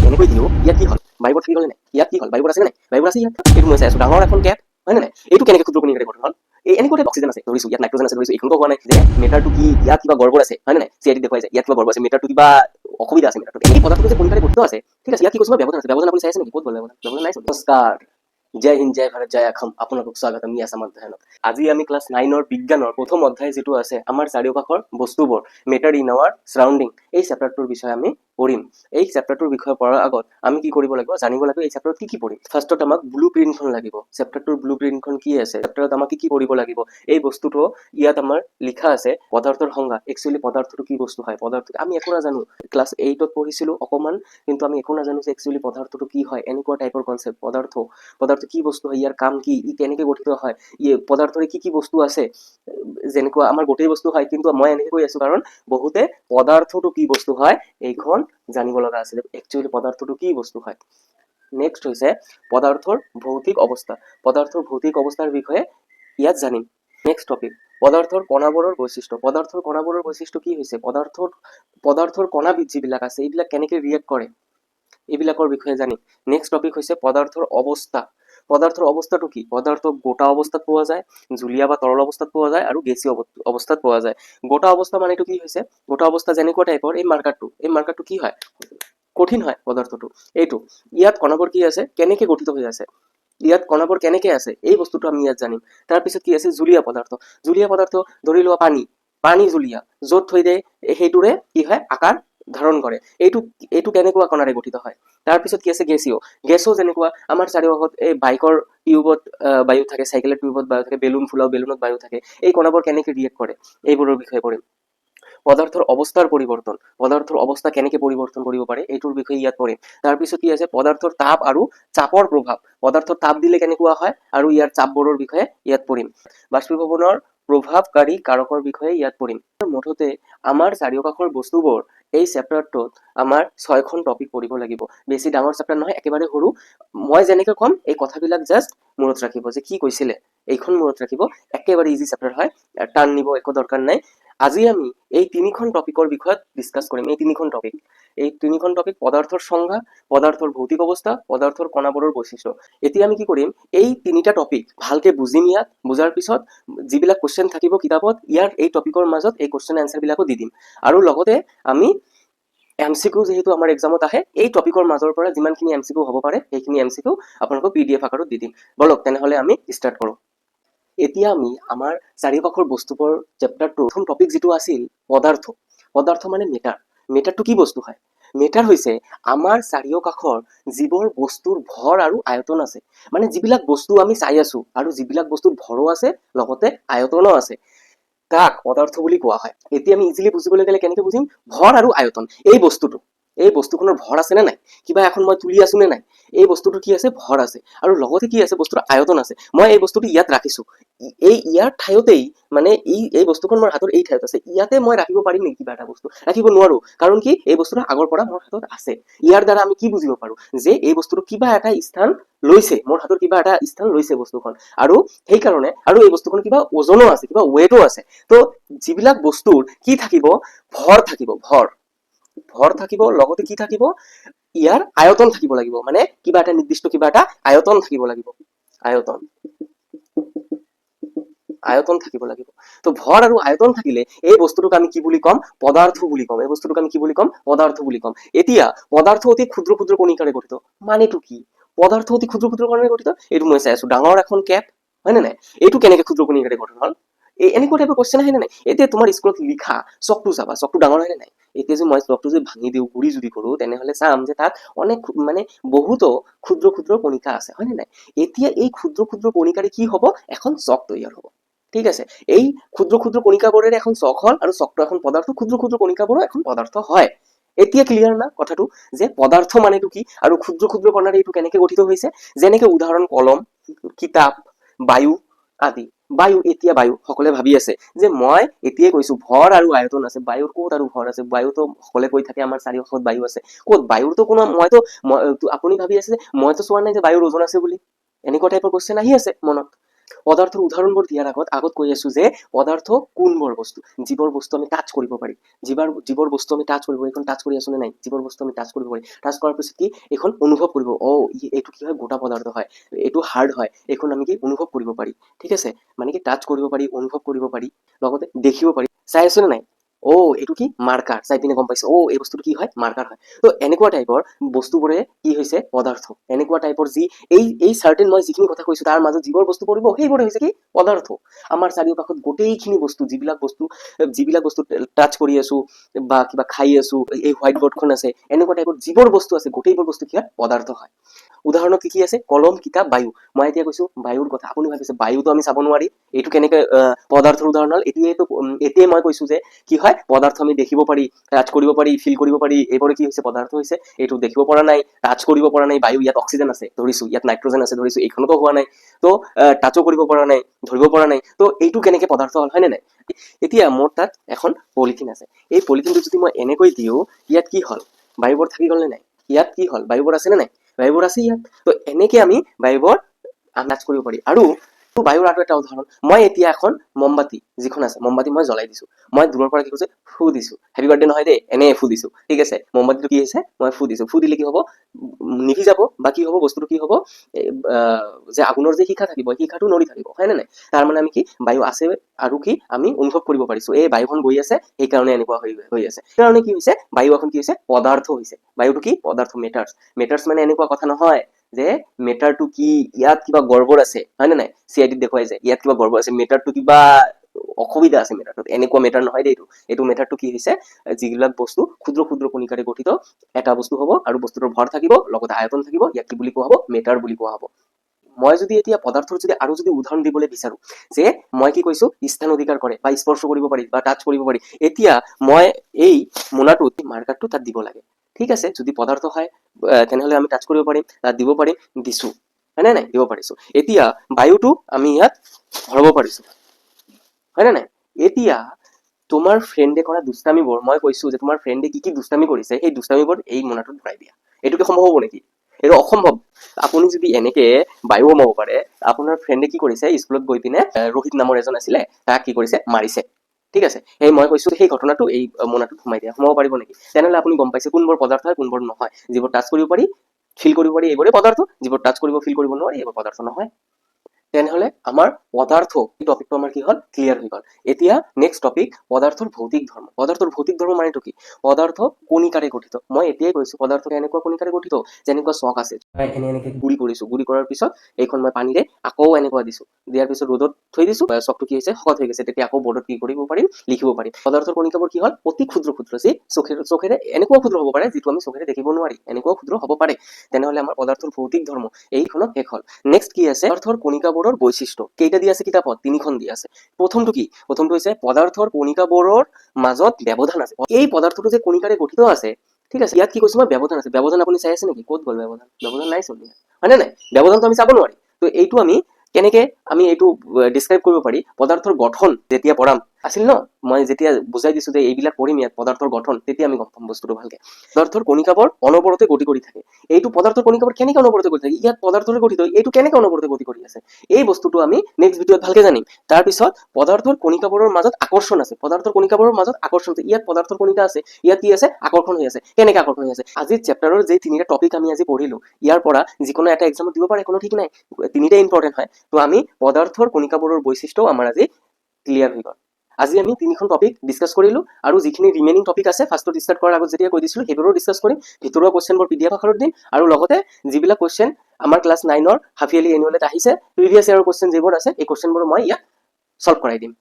এনেকৈ দিও ইয়াত কি হল বায়ুবোৰ থাকি গ'ল নাই ইয়াত কি হল বায়ুবোৰ আছে নাই বায়ুবোৰ আছে ইয়াত এইটো মই চাই আছো ডাঙৰ এখন কেপ হয় নে নাই এইটো কেনেকৈ ক্ষুদ্ৰ কণিকাৰে গঠন হল এই এনেকৈ অক্সিজেন আছে ধৰিছো ইয়াত নাইট্ৰজেন আছে ধৰিছো এইখনকো হোৱা নাই যে মেটাৰটো কি ইয়াত কিবা গড়বড় আছে হয় নে নাই চিআইডি দেখুৱাই যায় ইয়াত কিবা গড়বড় আছে মেটাৰটো কিবা অসুবিধা আছে মেটাৰটো এই পদাৰ্থটো যে কণিকাৰে গঠিত আছে ঠিক আছে ইয়াত কি কৈছো ব্যৱধান আছে ব্যৱধান আপুনি চাই আছে নেকি ক'ত গ'ল ব্যৱধান নাই নমস্কাৰ জয় হিন্দ জয় ভাৰত জয় অসম আপোনালোকক স্বাগতম ই আছাম অধ্যয়নত আজি আমি ক্লাছ 9ৰ বিজ্ঞানৰ প্ৰথম অধ্যায় যেটো আছে আমাৰ চাৰিওকাষৰ বস্তুবোৰ মেটাৰ ইন আৱাৰ সাৰাউণ্ডিং এই চেপ্টাৰটোৰ বিষয়ে আমি পঢ়িম এই চেপ্টাৰটোৰ বিষয়ে পঢ়াৰ আগত আমি কি কৰিব লাগিব জানিব লাগিব এই চেপ্টাৰত কি পঢ়িম ফাৰ্ষ্টত আমাক ব্লুপ্ৰিণ্টখন লাগিব চেপ্টাৰটোৰ ব্লুপ্ৰিণ্টখন কি আছে চেপ্টাৰত আমাক কি পঢ়িব লাগিব এই বস্তুটো ইয়াত আমাৰ লিখা আছে পদাৰ্থৰ সংজ্ঞা একচুয়ালি পদাৰ্থটো কি বস্তু হয় পদাৰ্থ আমি একো নাজানো ক্লাছ 8ত পঢ়িছিলো অকমান কিন্তু আমি একো নাজানো যে একচুয়ালি পদাৰ্থটো কি হয় এনেকুৱা টাইপৰ কনসেপ্ট পদাৰ্থ কি বস্তু হয় ইয়াৰ কাম কি ই কেনেকৈ গঠিত হয় ই পদাৰ্থৰ কি বস্তু আছে যেনেকুৱা আমাৰ গোটেই বস্তু হয় কিন্তু মই এনেকৈ কৈ আছো কাৰণ বহুতে পদাৰ্থটো কি বস্তু হয় এইখন জানিব লগা আছে একচুয়ালি পদাৰ্থটো কি বস্তু হয় নেক্সট হৈছে পদাৰ্থৰ ভৌতিক অৱস্থাৰ বিষয়ে ইয়াত জানিম নেক্সট টপিক পদাৰ্থৰ কণাবোৰৰ বৈশিষ্ট্য কি হৈছে পদাৰ্থৰ কণা যিবিলাক আছে এইবিলাক কেনেকৈ ৰিয়েক্ট কৰে এইবিলাকৰ বিষয়ে জানিম নেক্সট টপিক হৈছে পদাৰ্থৰ অৱস্থাটো কি পদাৰ্থ গোটা অৱস্থাত পোৱা যায় জুলীয়া বা তৰল অৱস্থাত পোৱা যায় আৰু গেছীয় অৱস্থাত পোৱা যায় গোটা অৱস্থা মানে কি হৈছে গোটা অৱস্থা যেনেকুৱা টাইপৰ এই মাৰ্কাৰটো কি হয় কঠিন হয় পদাৰ্থটো এইটো ইয়াত কণাবোৰ কি আছে কেনেকৈ গঠিত হৈ আছে ইয়াত কণাবোৰ কেনেকৈ আছে এই বস্তুটো আমি ইয়াত জানিম তাৰ পিছত কি আছে জুলীয়া পদাৰ্থ ধৰি লোৱা পানী জুলীয়া য'ত থৈ দিয়ে হেইটোৰে কি হয় আকাৰ ধাৰণ কৰে এইটো কেনেকুৱা কণাৰে গঠিত হয় তাৰ পিছত কি আছে গেছও যেনেকুৱা আমাৰ চাৰিওকাষত এই বাইকৰ টিউবত বায়ু থাকে সাইকেলৰ টিউবত বায়ু থাকে বেলুন ফুলাও বেলুনত বায়ু থাকে এই কণাবোৰ কেনেকৈ ৰিয়েক্ট কৰে এইবোৰৰ বিষয়ে পঢ়িম পদাৰ্থৰ অৱস্থা কেনেকৈ পৰিৱৰ্তন কৰিব পাৰে এইটোৰ বিষয়ে ইয়াত পঢ়িম তাৰ পিছত কি আছে পদাৰ্থৰ তাপ আৰু চাপৰ প্ৰভাৱ পদাৰ্থৰ তাপ দিলে কেনেকুৱা হয় আৰু ইয়াৰ চাপবোৰৰ বিষয়ে ইয়াত পঢ়িম বাষ্পীভৱনৰ প্ৰভাৱকাৰী কাৰকৰ বিষয়ে ইয়াত পঢ়িম মুঠতে আমাৰ চাৰিওকাষৰ বস্তুবোৰ এই চেপ্টাৰটোত আমাৰ 6খন টপিক পঢ়িব লাগিব বেছি ডাঙৰ চেপ্টাৰ নহয় একেবাৰে সৰু মই যেনেকৈ কম এই কথাবিলাক জাস্ট মনত ৰাখিব যে কি কৈছিলে এইখন মনত ৰাখিব একেবাৰে ইজি চেপ্টাৰ হয় টান নিব একো দৰকাৰ নাই আজি আমি এই তিনিখন টপিকৰ বিষয়ত ডিসকাস কৰিম এই তিনিখন টপিক পদাৰ্থৰ সংজ্ঞা পদাৰ্থৰ ভৌতিক অৱস্থা পদাৰ্থৰ কণাবোৰৰ বৈশিষ্ট্য এতিয়া আমি কি কৰিম এই তিনিটা টপিক ভালকে বুজিম ইয়াত বুজাৰ পিছত যিবিলাক কোশ্চেন থাকিব কিতাপত ইয়াৰ এই টপিকৰ মাজত এই কোশ্চেন আনসাৰ বিলাকো দি দিম আৰু লগতে আমি এমসিকিউ যেহেতু আমাৰ এক্সামত আহে এই টপিকৰ মাজৰ পৰা যিমানখিনি এমসিকিউ হ'ব পাৰে সেইখিনি এমসিকিউ আপোনালোকক পিডিএফ আকাৰত দি দিম বলক তেনেহলে আমি স্টাৰ্ট কৰোঁ এতিয়া আমি আমাৰ চাৰিওকাষৰ বস্তুবোৰ চেপ্টাৰটোৰ প্ৰথম টপিক যেটো আছিল পদাৰ্থ মানে মেটাৰটো কি বস্তু হয় মেটাৰ হৈছে আমাৰ চাৰিওকাষৰ যিবোৰ বস্তুৰ ভৰ আৰু আয়তন আছে মানে যিবিলাক বস্তু আমি চাই আছো আৰু যিবিলাক বস্তুৰ ভৰো আছে লগতে আয়তনো আছে তাক পদাৰ্থ বুলি কোৱা হয় এতিয়া আমি ইজিলি বুজিবলৈ গ'লে কেনেকৈ বুজিম ভৰ আৰু আয়তন এই বস্তুখনৰ ভৰ আছে নে নাই কিবা এখন মই তুলি আছো নে নাই এই বস্তুটো কি আছে ভৰ আছে আৰু লগতে কি আছে বস্তুৰ আয়তন আছে মই এই বস্তুটো ইয়াত ৰাখিছো এই ইয়াৰ ঠাইতেই মানে এই বস্তুখন মোৰ হাতৰ এই ঠাইত আছে ইয়াতে মই ৰাখিব পাৰিম নেকি কিবা এটা বস্তু ৰাখিব নোৱাৰো কাৰণ কি এই বস্তুটো আগৰ পৰা মোৰ হাতত আছে ইয়াৰ দ্বাৰা আমি কি বুজিব পাৰো যে এই বস্তুটো কিবা এটা স্থান লৈছে মোৰ হাতৰ কিবা এটা স্থান লৈছে বস্তুখন আৰু সেই কাৰণে আৰু এই বস্তুখন কিবা ওজনো আছে কিবা ওয়েটও আছে তো যিবিলাক বস্তুৰ কি থাকিব ভৰ থাকিব লগতে কি থাকিব ইয়াৰ আয়তন থাকিব লাগিব মানে কিবা এটা নিৰ্দিষ্ট কিবা এটা আয়তন থাকিব লাগিব আয়তন থাকিব লাগিব তো ভৰ আৰু আয়তন থাকিলে এই বস্তুটোক আমি কি বুলি কম পদাৰ্থ বুলি কম এতিয়া পদাৰ্থ অতি ক্ষুদ্ৰ কণিকাৰে গঠিত মানেটো কি পদাৰ্থ অতি ক্ষুদ্ৰ কণিকাৰে গঠিত এইটো মই চাই আছো ডাঙৰ এখন কেপ হয় নে নাই এইটো কেনেকৈ ক্ষুদ্ৰ কণিকাৰে গঠন হল এনেকুৱা টাইপৰ কোশ্চেন আহে নাই এতিয়া তোমাৰ স্কুলত লিখা চকটো চাবা চকটো ডাঙৰ হয় নাই এতিয়া যে মই চকটো যে ভাঙি দিও গুৰি যদি কৰো তেনেহলে চাম যে তাত অনেক মানে বহুতো ক্ষুদ্ৰ কণিকা আছে হয় নাই এতিয়া এই ক্ষুদ্ৰ কণিকাৰে কি হ'ব এখন চক তৈয়াৰ হ'ব ঠিক আছে এই ক্ষুদ্ৰ কণিকাবোৰেৰে এখন চক হল আৰু চকটো এখন পদাৰ্থ ক্ষুদ্ৰ কণিকাবোৰো এখন পদাৰ্থ হয় এতিয়া ক্লিয়াৰ না কথাটো যে পদাৰ্থ মানেটো কি আৰু ক্ষুদ্ৰ কণাৰে এইটো কেনেকৈ গঠিত হৈছে যেনেকৈ উদাহৰণ কলম কিতাপ বায়ু আদি এতিয়া বায়ু সকলে ভাবি আছে যে মই এতিয়াই কৈছো ভৰ আৰু আয়তন আছে বায়ুৰ ক'ত আৰু ভৰ আছে বায়ুতো সকলে কৈ থাকে আমাৰ চাৰিওকাষত বায়ু আছে ক'ত বায়ুৰ তো কোনো মইতো আপুনি ভাবি আছে যে মইতো চোৱা নাই যে বায়ুৰ ওজন আছে বুলি এনেকুৱা টাইপৰ কোশ্চেন আহি আছে মনত পদাৰ্থৰ উদাহৰণবোৰ দিয়াৰ আগত কৈ আছো যে পদাৰ্থ কোনবোৰ বস্তু যিবোৰ বস্তু আমি টাচ কৰিব পাৰি যিবোৰ বস্তু আমি টাচ কৰিব এইখন টাচ কৰি আছো নে নাই যিবোৰ বস্তু আমি টাচ কৰিব পাৰি টাচ কৰাৰ পিছত কি এইখন অনুভৱ কৰিব এইটো কি হয় গোটা পদাৰ্থ হয় এইটো হাৰ্ড হয় এইখন আমি কি অনুভৱ কৰিব পাৰি ঠিক আছে মানে কি টাচ কৰিব পাৰি অনুভৱ কৰিব পাৰি লগতে দেখিব পাৰি চাই আছো নে নাই এইটো কি মাৰ্কাৰ চাই পিনে গম পাইছো এই বস্তুটো কি হয় মাৰ্কাৰ হয় তো এনেকুৱা টাইপৰ বস্তুবোৰে কি হৈছে পদাৰ্থ এনেকুৱা টাইপৰ যি এই চাৰ্টেন মই যিখিনি কথা কৈছো তাৰ মাজত যিবোৰ বস্তু পৰিব সেইবোৰে হৈছে কি পদাৰ্থ আমাৰ চাৰিওকাষত গোটেইখিনি বস্তু যিবিলাক বস্তু টাচ কৰি আছো বা কিবা খাই আছো এই হোৱাইট বৰ্ডখন আছে এনেকুৱা টাইপৰ যিবোৰ বস্তু আছে গোটেইবোৰ বস্তু কি হয় পদাৰ্থ হয় উদাহৰণত কি আছে কলম কিতাপ বায়ু মই এতিয়া কৈছো বায়ুৰ কথা আপুনি ভাবিছে বায়ুটো আমি চাব নোৱাৰি এইটো কেনেকৈ পদাৰ্থৰ উদাহৰণ হ'ল এতিয়াই মই কৈছো যে কি হয় পদাৰ্থ আমি দেখিব পাৰি টাচ কৰিব পাৰি ফিল কৰিব পাৰি এইবোৰে কি হৈছে পদাৰ্থ হৈছে এইটো দেখিব পৰা নাই টাচ কৰিব পৰা নাই বায়ু ইয়াত অক্সিজেন আছে ধৰিছো ইয়াত নাইট্ৰজেন আছে ধৰিছো এইখনতো হোৱা নাই তো টাচো কৰিব পৰা নাই ধৰিব পৰা নাই তো এইটো কেনেকৈ পদাৰ্থ হ'ল হয়নে নাই এতিয়া মোৰ তাত এখন পলিথিন আছে এই পলিথিনটো যদি মই এনেকৈ দিওঁ ইয়াত কি হ'ল বায়ুবোৰ থাকি গ'ল নে নাই ইয়াত কি হ'ল বায়ুবোৰ আছে নে নাই বায়ুবোৰ আছে ইয়াত তো এনেকৈ আমি বায়ুবোৰ টাচ কৰিব পাৰি আৰু বায়ুৰ আৰু এটা উদাহৰণ মই এতিয়া এখন মমবাতি যিখন আছে মমবাতি মই জ্বলাই দিছো মই দূৰৰ পৰা কি কৈছো ফু দিছো হেপী বাৰ্থডে নহয় দেই এনে ফু দিছো ঠিক আছে মমবাতিটো কি হৈছে মই ফু দিছো ফু দিলে কি হ'ব নিভি যাব বা কি হ'ব বস্তুটো কি হ'ব যে আগুনৰ যে শিখা থাকিব শিখাটো নৰি থাকিব হয় নে নাই তাৰ মানে আমি কি বায়ু আছে আৰু কি আমি অনুভৱ কৰিব পাৰিছো এই বায়ুখন গৈ আছে সেইকাৰণে এনেকুৱা হৈ আছে সেইকাৰণে কি হৈছে বায়ু এখন কি হৈছে পদাৰ্থ হৈছে বায়ুটো কি পদাৰ্থ মেটাৰ্ছ মানে এনেকুৱা কথা নহয় যে মেটাৰটো কি ইয়াত কিবা গড়বড় আছে হয় নে নাই চিআইডিত দেখুৱাই যায় ইয়াত কিবা গড়বড় আছে মেটাৰটো কিবা অসুবিধা আছে মেটাৰটোত এনেকুৱা মেটাৰ নহয় দেই এইটো মেটাৰটো কি হৈছে যিবিলাক বস্তু ক্ষুদ্ৰ ক্ষুদ্ৰ কণিকাৰে গঠিত এটা বস্তু হ'ব আৰু বস্তুটোৰ ভৰ থাকিব লগতে আয়তন থাকিব ইয়াক কি বুলি কোৱা হ'ব মেটাৰ বুলি কোৱা হ'ব মই যদি এতিয়া পদাৰ্থৰ আৰু যদি উদাহৰণ দিবলৈ বিচাৰো যে মই কি কৈছো স্থান অধিকাৰ কৰে বা স্পৰ্শ কৰিব পাৰি বা টাচ কৰিব পাৰি এতিয়া মই এই মোনাটোত মাৰ্কাৰটো তাত দিব লাগে ঠিক আছে যদি পদাৰ্থ হয় তেনেহলে আমি টাচ কৰিব পাৰিম তাত দিব পাৰিম দিছো হয় নাই দিব পাৰিছো এতিয়া বায়ুটো আমি ইয়াত ভৰাব পাৰিছো হয় নাই এতিয়া তোমাৰ ফ্ৰেণ্ডে কৰা দুষ্টামিবোৰ মই কৈছো যে তোমাৰ ফ্ৰেণ্ডে কি দুষ্টামি কৰিছে সেই দুষ্টামিবোৰ এই মোনাটোত ভৰাই দিয়া এইটোকে সম্ভৱ হ'ব নেকি এইটো অসম্ভৱ আপুনি যদি এনেকে বায়ু সোমাব পাৰে আপোনাৰ ফ্ৰেণ্ডে কি কৰিছে স্কুলত গৈ পিনে ৰোহিত নামৰ এজন আছিলে তাক কি কৰিছে মাৰিছে ঠিক আছে এই মই কৈছো সেই ঘটনাটো এই মোনাটোত সোমাই দিয়া সোমাব পাৰিব নেকি তেনেহলে আপুনি গম পাইছে কোনবোৰ পদাৰ্থ হয় কোনবোৰ নহয় যিবোৰ টাচ কৰিব পাৰি ফিল কৰিব পাৰি এইবোৰে পদাৰ্থ যিবোৰ টাচ কৰিব ফিল কৰিব নোৱাৰি এইবোৰ পদাৰ্থ নহয় তেনেহলে আমাৰ পদাৰ্থ এই টপিকটো আমাৰ কি হ'ল ক্লিয়াৰ হৈ গ'ল এতিয়া নেক্সট টপিক পদাৰ্থৰ ভৌতিক ধৰ্ম মানেটো কি পদাৰ্থ কণিকাৰে গঠিত মই এতিয়াই কৈছো পদাৰ্থ এনেকুৱা কণিকাৰে গঠিত যেনেকুৱা চক আছে এনেকে গুড়ি কৰিছো গুড়ি কৰাৰ পিছত এইখন মই পানীৰে আকৌ এনেকুৱা দিছো দিয়াৰ পিছত ৰ'দত থৈ দিছো চকটো কি হৈছে শকত হৈ গৈছে তেতিয়া আকৌ বৰ্ডত কি কৰিব পাৰিম লিখিব পাৰিম পদাৰ্থৰ কণিকাবোৰ কি হ'ল অতি ক্ষুদ্ৰ যি চোখেৰে এনেকুৱা ক্ষুদ্ৰ হ'ব পাৰে যিটো আমি চোখেৰে দেখিব নোৱাৰি এনেকুৱাও ক্ষুদ্ৰ হ'ব পাৰে তেনেহলে আমাৰ পদাৰ্থৰ ভৌতিক ধৰ্ম এইখনত শেষ হ'ল নেক্সট কি আছে পদাৰ্থৰ কণিকাবোৰৰ বৈশিষ্ট্য কেইটা দি আছে কিতাপত 3খন দি আছে প্ৰথমটো হৈছে পদাৰ্থৰ কণিকাবোৰৰ মাজত ব্যৱধান আছে এই পদাৰ্থটো যে কণিকাৰে গঠিত আছে ঠিক আছে ইয়াত কি কৈছো মই ব্যৱধান আপুনি চাই আছে নেকি ক'ত গ'ল ব্যৱধান নাই চোন হয় নে নাই ব্যৱধানটো আমি চাব নোৱাৰি তো এইটো আমি কেনেকে আমি এইটো ডিসক্ৰাইব কৰিব পাৰি পদাৰ্থৰ গঠন যেতিয়া পঢ়াম আছিল ন মই যেতিয়া বুজাই দিছো যে এইবিলাক পঢ়িম ইয়াত পদাৰ্থৰ গঠন তেতিয়া আমি গম পাম বস্তুটো ভালকে পদাৰ্থৰ কণিকাবোৰ অনবৰতে গতি কৰি থাকে এইটো পদাৰ্থৰ কণিকাবোৰ কেনেকৈ অনবৰতে গতি থাকে ইয়াত পদাৰ্থৰে গঠিত এইটো কেনেকৈ অনবৰতে গতি কৰি আছে এই বস্তুটো আমি নেক্সট ভিডিঅ'ত ভালকে জানিম তাৰ পিছত পদাৰ্থৰ কণিকাবোৰৰ মাজত আকৰ্ষণ আছে ইয়াত পদাৰ্থৰ কণিকা আছে ইয়াত কি আছে আকৰ্ষণ হৈ আছে কেনেকৈ আকৰ্ষণ হৈ আছে আজিৰ চেপ্টাৰৰ যে 3টা টপিক আমি আজি পঢ়িলো ইয়াৰ পৰা যিকোনো এটা এক্সামত দিব পাৰে কোনো ঠিক নাই 3টাই ইম্পৰ্টেন্ট হয় তো আমি পদাৰ্থৰ কণিকাবোৰৰ বৈশিষ্ট্য আমাৰ আজি ক্লিয়াৰ হৈ গ'ল আজি আমি 3খন টপিক ডিসকাস কৰিলো আৰু যিখিনি ৰিমেইনিং টপিক আছে ফাৰ্ষ্টত ষ্টাৰ্ট কৰাৰ আগত যেতিয়া কৈ দিছিলো সেইবোৰো ডিসকাস কৰিম ভিতৰুৱা কোৱেশ্চনবোৰ পিডিএফ আকাৰত দিম আৰু লগতে যিবিলাক কোৱেশ্চন আমাৰ ক্লাছ 9ৰ হাফ ইয়াৰলি এনুৱেলত আহিছে প্ৰিভিয়াছ ইয়াৰৰ কোৱেশ্চন যিবোৰ আছে এই কোৱেশ্চনবোৰ মই ইয়াত সলভ কৰাই দিম